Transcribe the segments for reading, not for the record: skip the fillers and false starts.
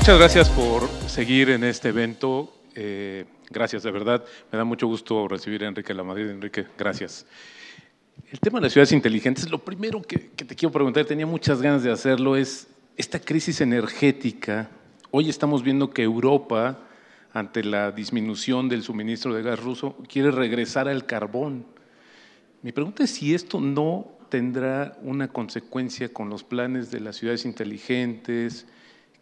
muchas gracias por seguir en este evento. Gracias, de verdad. Me da mucho gusto recibir a Enrique Lamadrid. Enrique, gracias. El tema de las ciudades inteligentes, lo primero que te quiero preguntar, tenía muchas ganas de hacerlo, es esta crisis energética. Hoy estamos viendo que Europa, ante la disminución del suministro de gas ruso, quiere regresar al carbón. Mi pregunta es si esto no tendrá una consecuencia con los planes de las ciudades inteligentes.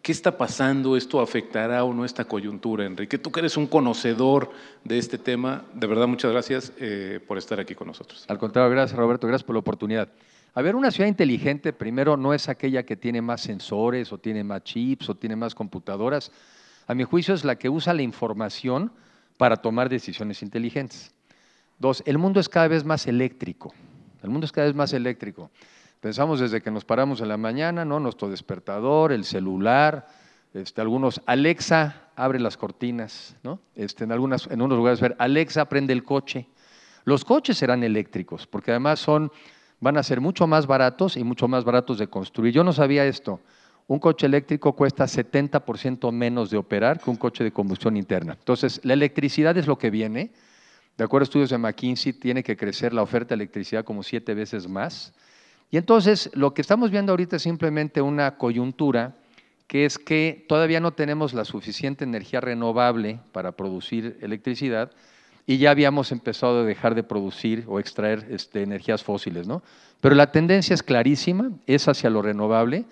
¿Qué está pasando? ¿Esto afectará o no esta coyuntura, Enrique? Tú que eres un conocedor de este tema, de verdad muchas gracias por estar aquí con nosotros. Al contrario, gracias Roberto, gracias por la oportunidad. A ver, una ciudad inteligente primero no es aquella que tiene más sensores o tiene más chips o tiene más computadoras. A mi juicio es la que usa la información para tomar decisiones inteligentes. Dos, el mundo es cada vez más eléctrico. El mundo es cada vez más eléctrico. Pensamos desde que nos paramos en la mañana, ¿no? Nuestro despertador, el celular, algunos, Alexa, abre las cortinas, ¿no? En unos lugares ver, Alexa, prende el coche. Los coches serán eléctricos, porque además van a ser mucho más baratos y mucho más baratos de construir. Yo no sabía esto. Un coche eléctrico cuesta 70% menos de operar que un coche de combustión interna. Entonces, la electricidad es lo que viene. De acuerdo a estudios de McKinsey, tiene que crecer la oferta de electricidad como 7 veces más. Y entonces, lo que estamos viendo ahorita es simplemente una coyuntura, que es que todavía no tenemos la suficiente energía renovable para producir electricidad y ya habíamos empezado a dejar de producir o extraer energías fósiles, ¿no? Pero la tendencia es clarísima, es hacia lo renovable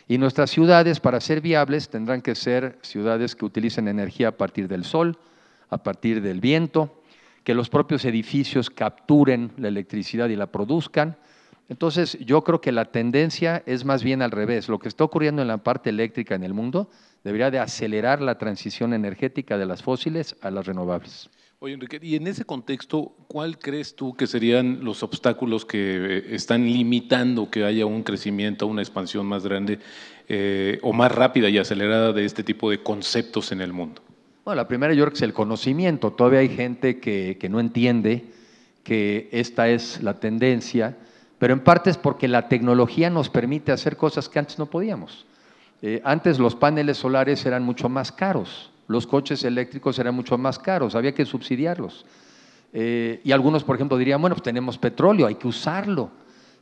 y nuestras ciudades, para ser viables, tendrán que ser ciudades que utilicen energía a partir del sol, a partir del viento, que los propios edificios capturen la electricidad y la produzcan. Entonces, yo creo que la tendencia es más bien al revés. Lo que está ocurriendo en la parte eléctrica en el mundo debería de acelerar la transición energética de las fósiles a las renovables. Oye, Enrique, y en ese contexto, ¿cuál crees tú que serían los obstáculos que están limitando que haya un crecimiento, una expansión más grande o más rápida y acelerada de este tipo de conceptos en el mundo? Bueno, la primera yo creo que es el conocimiento. Todavía hay gente que no entiende que esta es la tendencia, pero en parte es porque la tecnología nos permite hacer cosas que antes no podíamos. Antes los paneles solares eran mucho más caros, los coches eléctricos eran mucho más caros, había que subsidiarlos. Y algunos, por ejemplo, dirían, bueno, pues tenemos petróleo, hay que usarlo.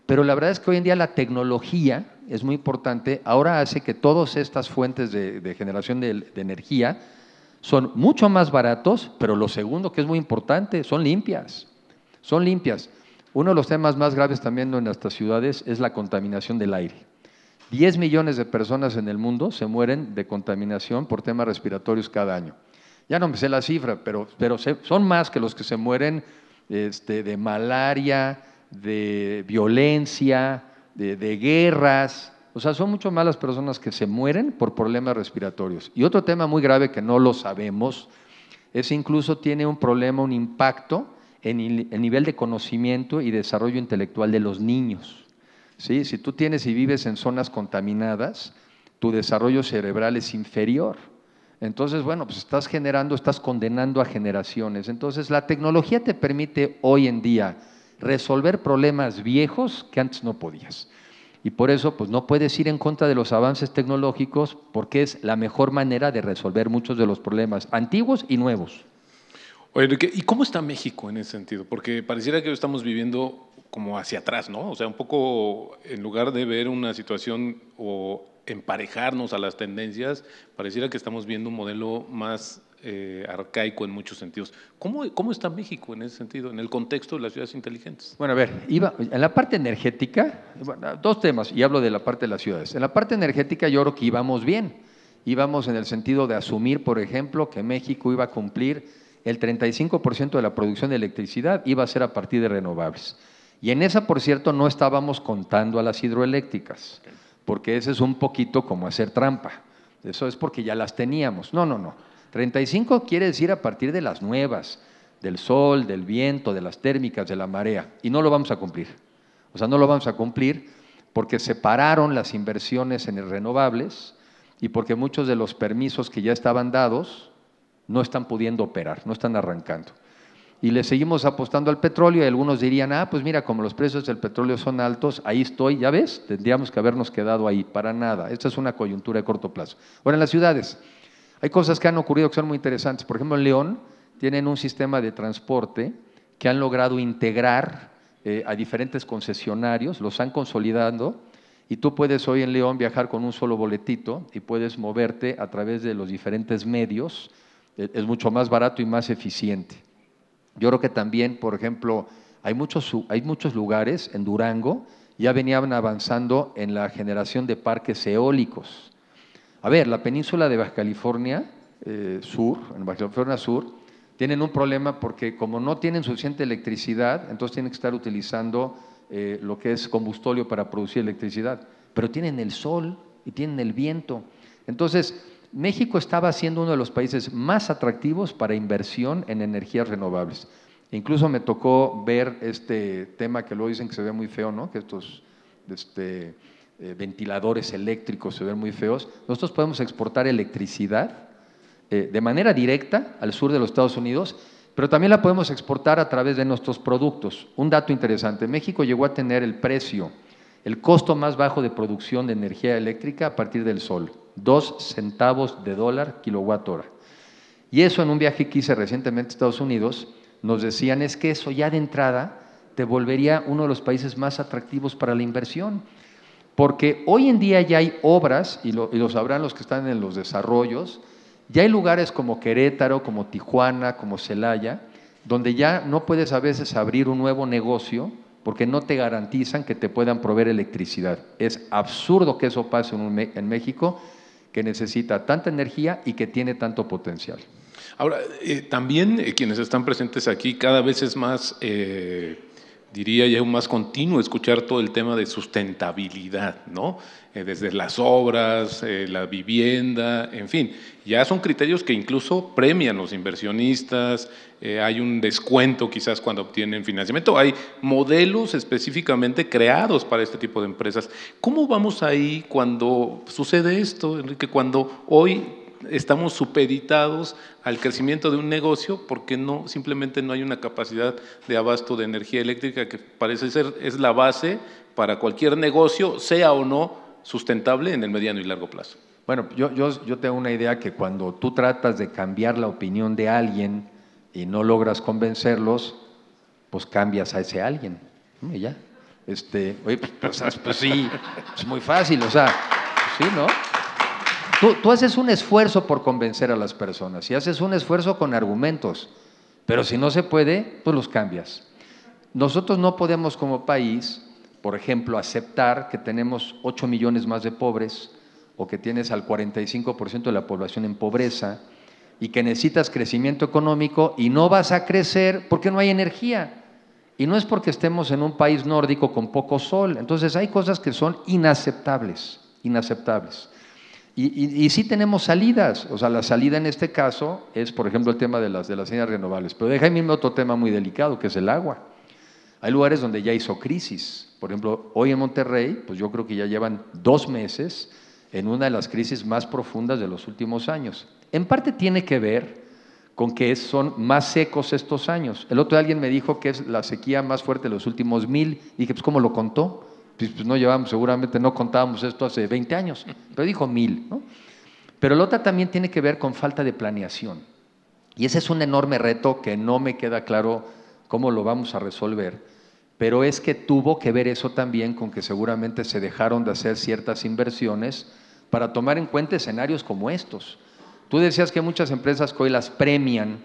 Pero la verdad es que hoy en día la tecnología es muy importante, ahora hace que todas estas fuentes de generación de energía son mucho más baratos, pero lo segundo, que es muy importante, son limpias. Son limpias. Uno de los temas más graves también en nuestras ciudades es la contaminación del aire. 10 millones de personas en el mundo se mueren de contaminación por temas respiratorios cada año. Ya no me sé la cifra, pero son más que los que se mueren de malaria, de violencia, de guerras. O sea, son mucho más las personas que se mueren por problemas respiratorios. Y otro tema muy grave que no lo sabemos es incluso tiene un problema, un impacto en el nivel de conocimiento y desarrollo intelectual de los niños. ¿Sí? Si tú tienes y vives en zonas contaminadas, tu desarrollo cerebral es inferior. Entonces, bueno, pues estás condenando a generaciones. Entonces, la tecnología te permite hoy en día resolver problemas viejos que antes no podías. Y por eso, pues no puedes ir en contra de los avances tecnológicos porque es la mejor manera de resolver muchos de los problemas antiguos y nuevos. Oye, Enrique, ¿y cómo está México en ese sentido? Porque pareciera que estamos viviendo como hacia atrás, ¿no? O sea, un poco en lugar de ver una situación o emparejarnos a las tendencias, pareciera que estamos viendo un modelo más arcaico en muchos sentidos. ¿Cómo está México en ese sentido, en el contexto de las ciudades inteligentes? Bueno, a ver, en la parte energética, bueno, dos temas, y hablo de la parte de las ciudades. En la parte energética yo creo que íbamos bien. Íbamos en el sentido de asumir, por ejemplo, que México iba a cumplir el 35% de la producción de electricidad, iba a ser a partir de renovables. Y en esa, por cierto, no estábamos contando a las hidroeléctricas, porque ese es un poquito como hacer trampa. Eso es porque ya las teníamos. No. 35 quiere decir a partir de las nuevas, del sol, del viento, de las térmicas, de la marea, y no lo vamos a cumplir. O sea, no lo vamos a cumplir porque separaron las inversiones en renovables y porque muchos de los permisos que ya estaban dados no están pudiendo operar, no están arrancando. y le seguimos apostando al petróleo y algunos dirían, pues mira, como los precios del petróleo son altos, ahí estoy, ya ves, tendríamos que habernos quedado ahí, para nada. Esta es una coyuntura de corto plazo. Ahora, en las ciudades, hay cosas que han ocurrido que son muy interesantes. Por ejemplo, en León tienen un sistema de transporte que han logrado integrar a diferentes concesionarios, los han consolidando, y tú puedes hoy en León viajar con un solo boletito y puedes moverte a través de los diferentes medios, es mucho más barato y más eficiente. Yo creo que también, por ejemplo, hay muchos lugares en Durango, ya venían avanzando en la generación de parques eólicos. A ver, la península de Baja California Sur, en Baja California Sur, tienen un problema porque como no tienen suficiente electricidad, entonces tienen que estar utilizando lo que es combustóleo para producir electricidad, pero tienen el sol y tienen el viento. Entonces, México estaba siendo uno de los países más atractivos para inversión en energías renovables. Incluso me tocó ver este tema que luego dicen que se ve muy feo, ¿no? Que estos ventiladores eléctricos se ven muy feos. Nosotros podemos exportar electricidad de manera directa al sur de los Estados Unidos, pero también la podemos exportar a través de nuestros productos. Un dato interesante, México llegó a tener el costo más bajo de producción de energía eléctrica a partir del sol, 2 centavos de dólar kilowatt hora. Y eso en un viaje que hice recientemente a Estados Unidos, nos decían es que eso ya de entrada te volvería uno de los países más atractivos para la inversión. Porque hoy en día ya hay obras, y lo sabrán los que están en los desarrollos, ya hay lugares como Querétaro, como Tijuana, como Celaya, donde ya no puedes a veces abrir un nuevo negocio porque no te garantizan que te puedan proveer electricidad. Es absurdo que eso pase en México, que necesita tanta energía y que tiene tanto potencial. Ahora, también quienes están presentes aquí, cada vez es más, diría ya más continuo escuchar todo el tema de sustentabilidad, ¿no? Desde las obras, la vivienda, en fin, ya son criterios que incluso premian los inversionistas, hay un descuento quizás cuando obtienen financiamiento, hay modelos específicamente creados para este tipo de empresas. ¿Cómo vamos ahí cuando sucede esto, Enrique, cuando hoy estamos supeditados al crecimiento de un negocio porque simplemente no hay una capacidad de abasto de energía eléctrica que parece ser es la base para cualquier negocio, sea o no sustentable en el mediano y largo plazo? Bueno, yo tengo una idea que cuando tú tratas de cambiar la opinión de alguien y no logras convencerlos, pues cambias a ese alguien, ¿no? Y ya. Oye, pues sí, es muy fácil, o sea, pues sí, ¿no? Tú haces un esfuerzo por convencer a las personas y haces un esfuerzo con argumentos, pero si no se puede, pues los cambias. Nosotros no podemos como país, por ejemplo, aceptar que tenemos 8 millones más de pobres o que tienes al 45% de la población en pobreza y que necesitas crecimiento económico y no vas a crecer porque no hay energía. Y no es porque estemos en un país nórdico con poco sol. Entonces hay cosas que son inaceptables, inaceptables. Y sí tenemos salidas, o sea, la salida en este caso es, por ejemplo, el tema de las energías renovables, pero déjame irme a otro tema muy delicado, que es el agua. Hay lugares donde ya hizo crisis, por ejemplo, hoy en Monterrey, pues yo creo que ya llevan 2 meses en una de las crisis más profundas de los últimos años. En parte tiene que ver con que son más secos estos años. El otro día alguien me dijo que es la sequía más fuerte de los últimos 1000, y dije, pues ¿cómo lo contó? Pues no llevamos, seguramente no contábamos esto hace 20 años, pero dijo 1000, ¿no? Pero la otra también tiene que ver con falta de planeación. Y ese es un enorme reto que no me queda claro cómo lo vamos a resolver, pero es que tuvo que ver eso también con que seguramente se dejaron de hacer ciertas inversiones para tomar en cuenta escenarios como estos. Tú decías que muchas empresas que hoy las premian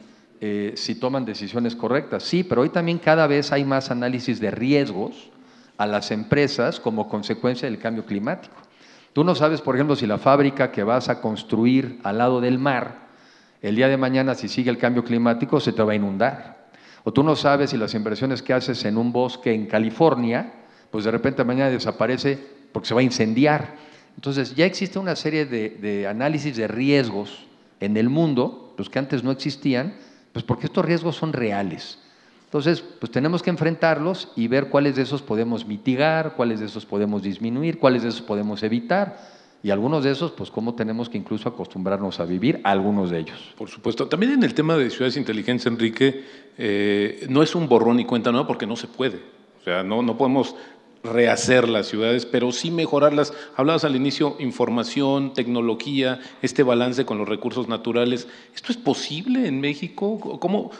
si toman decisiones correctas. Sí, pero hoy también cada vez hay más análisis de riesgos a las empresas como consecuencia del cambio climático. Tú no sabes, por ejemplo, si la fábrica que vas a construir al lado del mar, el día de mañana, si sigue el cambio climático, se te va a inundar. O tú no sabes si las inversiones que haces en un bosque en California, pues de repente mañana desaparece porque se va a incendiar. Entonces ya existe una serie de análisis de riesgos en el mundo, los que antes no existían, pues porque estos riesgos son reales. Entonces, pues tenemos que enfrentarlos y ver cuáles de esos podemos mitigar, cuáles de esos podemos disminuir, cuáles de esos podemos evitar. Y algunos de esos, pues cómo tenemos que incluso acostumbrarnos a vivir, algunos de ellos. Por supuesto. También en el tema de ciudades inteligentes, Enrique, no es un borrón y cuenta nueva porque no se puede. O sea, no podemos rehacer las ciudades, pero sí mejorarlas. Hablabas al inicio, información, tecnología, este balance con los recursos naturales. ¿Esto es posible en México?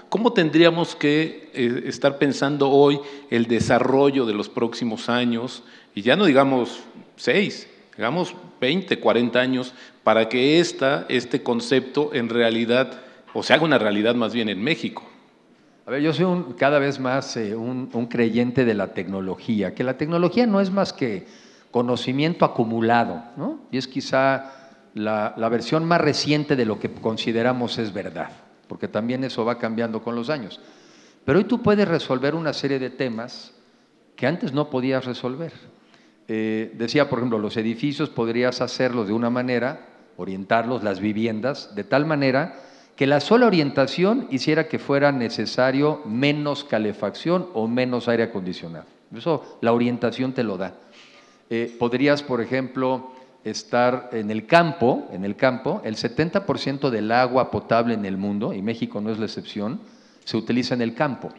¿Cómo tendríamos que estar pensando hoy el desarrollo de los próximos años? Y ya no digamos 6, digamos 20, 40 años, para que este concepto en realidad, o se haga una realidad más bien en México. A ver, yo soy cada vez más un creyente de la tecnología, que la tecnología no es más que conocimiento acumulado, ¿no? Y es quizá la versión más reciente de lo que consideramos es verdad, porque también eso va cambiando con los años. Pero hoy tú puedes resolver una serie de temas que antes no podías resolver. Decía, por ejemplo, los edificios podrías hacerlos de una manera, orientarlos, las viviendas, de tal manera que la sola orientación hiciera que fuera necesario menos calefacción o menos aire acondicionado. Eso la orientación te lo da. Podrías, por ejemplo, estar en el campo, el 70% del agua potable en el mundo, y México no es la excepción, se utiliza en el campo.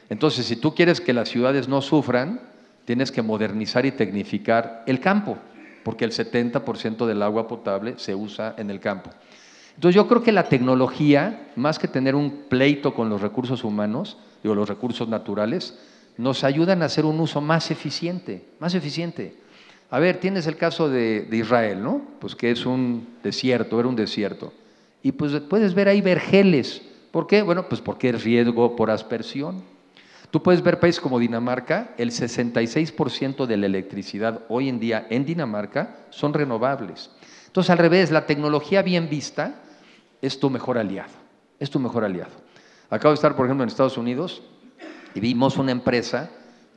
Entonces, si tú quieres que las ciudades no sufran, tienes que modernizar y tecnificar el campo, porque el 70% del agua potable se usa en el campo. Entonces yo creo que la tecnología, más que tener un pleito con los recursos humanos, los recursos naturales, nos ayudan a hacer un uso más eficiente, más eficiente. A ver, tienes el caso de Israel, ¿no? Pues que es un desierto, era un desierto. Y pues puedes ver ahí vergeles. ¿Por qué? Bueno, pues porque es riesgo por aspersión. Tú puedes ver países como Dinamarca, el 66% de la electricidad hoy en día en Dinamarca son renovables. Entonces, al revés, la tecnología bien vista es tu mejor aliado, es tu mejor aliado. Acabo de estar, por ejemplo, en Estados Unidos y vimos una empresa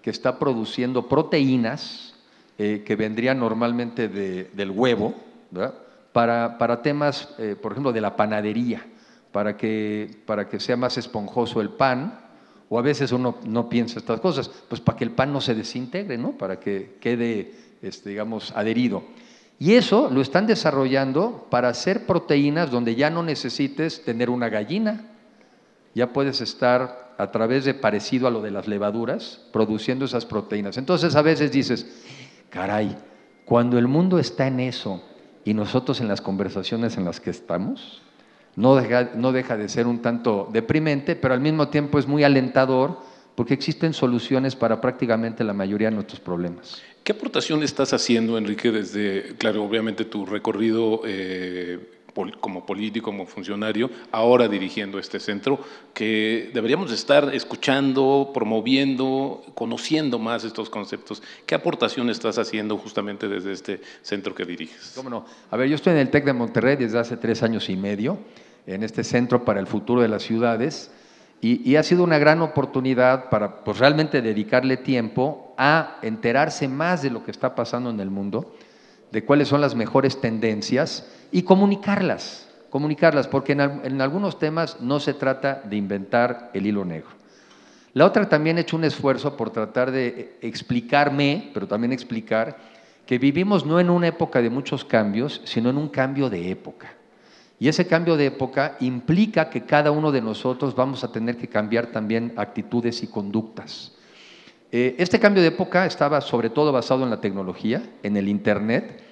que está produciendo proteínas que vendrían normalmente del huevo, ¿verdad? Para temas, por ejemplo, de la panadería, para que sea más esponjoso el pan, o a veces uno no piensa estas cosas, pues para que el pan no se desintegre, ¿no? Para que quede, digamos, adherido. Y eso lo están desarrollando para hacer proteínas donde ya no necesites tener una gallina, ya puedes estar a través de parecido a lo de las levaduras, produciendo esas proteínas. Entonces a veces dices, caray, cuando el mundo está en eso y nosotros en las conversaciones en las que estamos, no deja de ser un tanto deprimente, pero al mismo tiempo es muy alentador porque existen soluciones para prácticamente la mayoría de nuestros problemas. ¿Qué aportación estás haciendo, Enrique, desde, claro, obviamente tu recorrido como político, como funcionario, ahora dirigiendo este centro, que deberíamos estar escuchando, promoviendo, conociendo más estos conceptos? ¿Qué aportación estás haciendo justamente desde este centro que diriges? ¿Cómo no? A ver, yo estoy en el TEC de Monterrey desde hace 3 años y medio, en este Centro para el Futuro de las Ciudades, y ha sido una gran oportunidad para pues, realmente dedicarle tiempo a enterarse más de lo que está pasando en el mundo, de cuáles son las mejores tendencias y comunicarlas, porque en algunos temas no se trata de inventar el hilo negro. La otra, también he hecho un esfuerzo por tratar de explicarme, pero también explicar que vivimos no en una época de muchos cambios, sino en un cambio de época. Y ese cambio de época implica que cada uno de nosotros vamos a tener que cambiar también actitudes y conductas. Este cambio de época estaba sobre todo basado en la tecnología, en el Internet,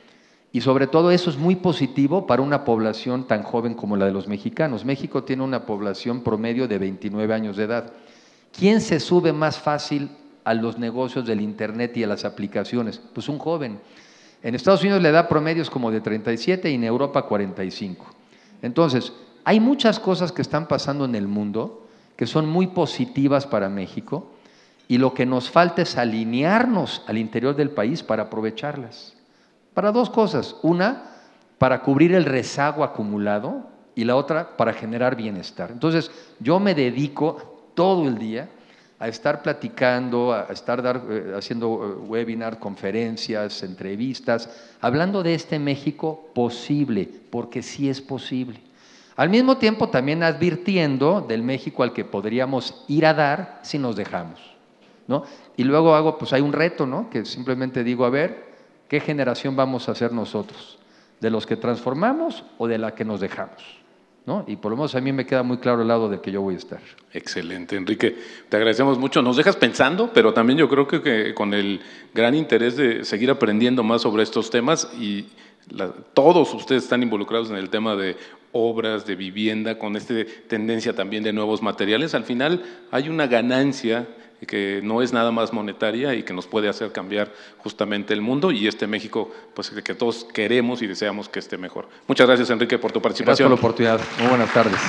y sobre todo eso es muy positivo para una población tan joven como la de los mexicanos. México tiene una población promedio de 29 años de edad. ¿Quién se sube más fácil a los negocios del Internet y a las aplicaciones? Pues un joven. En Estados Unidos la edad promedio es como de 37 y en Europa 45. Entonces, hay muchas cosas que están pasando en el mundo que son muy positivas para México y lo que nos falta es alinearnos al interior del país para aprovecharlas. Para 2 cosas. Una, para cubrir el rezago acumulado y la otra, para generar bienestar. Entonces, yo me dedico todo el día a estar platicando, a estar haciendo webinars, conferencias, entrevistas, hablando de este México posible, porque sí es posible. Al mismo tiempo también advirtiendo del México al que podríamos ir a dar si nos dejamos, ¿no? Y luego hay un reto, ¿no? Que simplemente digo, a ver, ¿Qué generación vamos a ser nosotros? ¿De los que transformamos o de la que nos dejamos? ¿No? Y por lo menos a mí me queda muy claro el lado del que yo voy a estar. Excelente, Enrique. Te agradecemos mucho. Nos dejas pensando, pero también yo creo que con el gran interés de seguir aprendiendo más sobre estos temas y todos ustedes están involucrados en el tema de obras, de vivienda, con esta tendencia también de nuevos materiales. Al final hay una ganancia que no es nada más monetaria y que nos puede hacer cambiar justamente el mundo y este México, pues que todos queremos y deseamos que esté mejor. Muchas gracias, Enrique, por tu participación. Gracias por la oportunidad. Muy buenas tardes.